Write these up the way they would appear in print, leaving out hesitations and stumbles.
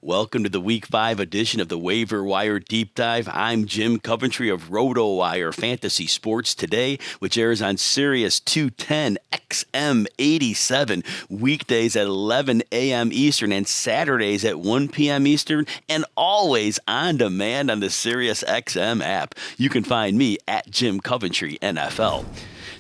Welcome to the Week 5 edition of the Waiver Wire Deep Dive. I'm Jim Coventry of RotoWire Fantasy Sports today, which airs on Sirius 210 XM 87, weekdays at 11 a.m. Eastern and Saturdays at 1 p.m. Eastern, and always on demand on the SiriusXM app. You can find me at Jim Coventry NFL.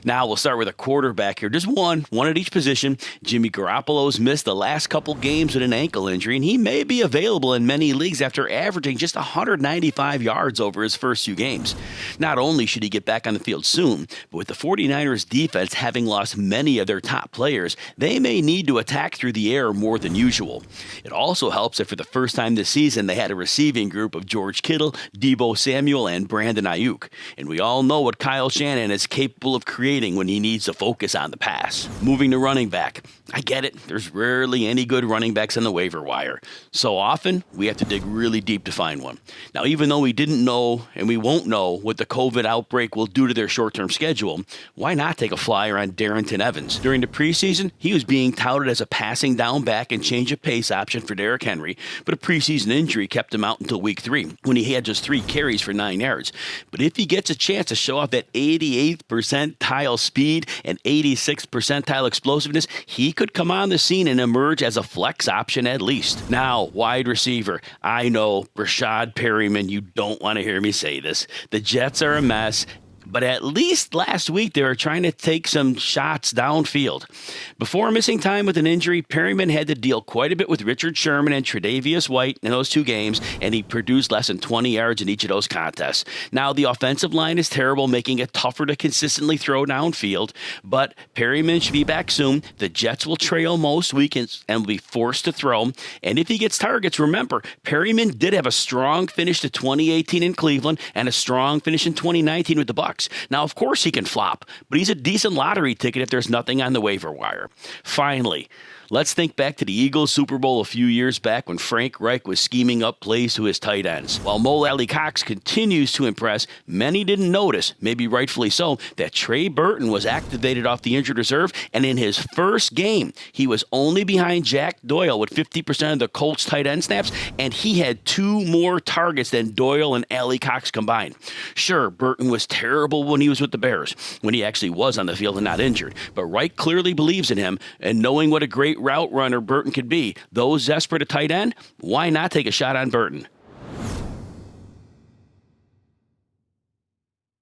Now we'll start with a quarterback here. Just one at each position. Jimmy Garoppolo's missed the last couple games with an ankle injury, and he may be available in many leagues after averaging just 195 yards over his first few games. Not only should he get back on the field soon, but with the 49ers defense having lost many of their top players, they may need to attack through the air more than usual. It also helps that for the first time this season, they had a receiving group of George Kittle, Deebo Samuel, and Brandon Ayuk. And we all know what Kyle Shanahan is capable of creating when he needs to focus on the pass. Moving to running back. I get it. There's rarely any good running backs on the waiver wire. So often, we have to dig really deep to find one. Now, even though we didn't know and we won't know what the COVID outbreak will do to their short-term schedule, why not take a flyer on Darrynton Evans? During the preseason, he was being touted as a passing down back and change of pace option for Derrick Henry, but a preseason injury kept him out until week 3, when he had just 3 carries for 9 yards. But if he gets a chance to show off that 88th percentile speed and 86th percentile explosiveness, he could come on the scene and emerge as a flex option at least. Now, wide receiver. I know, Breshard, Perriman, you don't want to hear me say this. The Jets are a mess. But at least last week, they were trying to take some shots downfield. Before missing time with an injury, Perriman had to deal quite a bit with Richard Sherman and Tre'Davious White in those 2 games, and he produced less than 20 yards in each of those contests. Now, the offensive line is terrible, making it tougher to consistently throw downfield, but Perriman should be back soon. The Jets will trail most weekends and will be forced to throw. And if he gets targets, remember, Perriman did have a strong finish to 2018 in Cleveland and a strong finish in 2019 with the Bucs. Now, of course he can flop, but he's a decent lottery ticket if there's nothing on the waiver wire. Finally, let's think back to the Eagles Super Bowl a few years back when Frank Reich was scheming up plays to his tight ends. While Mo Alley-Cox continues to impress, many didn't notice, maybe rightfully so, that Trey Burton was activated off the injured reserve, and in his first game, he was only behind Jack Doyle with 50% of the Colts tight end snaps, and he had 2 more targets than Doyle and Alley-Cox combined. Sure, Burton was terrible when he was with the Bears, when he actually was on the field and not injured, but Reich clearly believes in him, and knowing what a great route runner Burton could be, those desperate at tight end, why not take a shot on Burton?